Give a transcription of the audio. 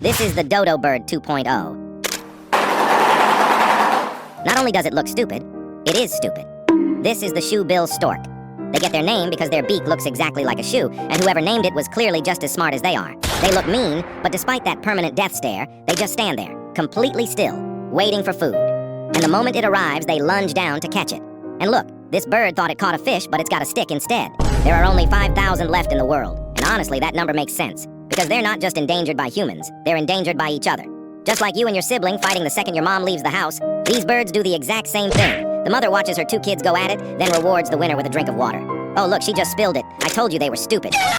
This is the dodo bird 2.0. Not only does it look stupid, it is stupid. This is the shoe-bill stork. They get their name because their beak looks exactly like a shoe, and whoever named it was clearly just as smart as they are. They look mean, but despite that permanent death stare, they just stand there, completely still, waiting for food. And the moment it arrives, they lunge down to catch it. And look, this bird thought it caught a fish, but it's got a stick instead. There are only 5,000 left in the world, and honestly, that number makes sense. Because they're not just endangered by humans, they're endangered by each other. Just like you and your sibling fighting the second your mom leaves the house, these birds do the exact same thing. The mother watches her 2 kids go at it, then rewards the winner with a drink of water. Oh look, she just spilled it. I told you they were stupid.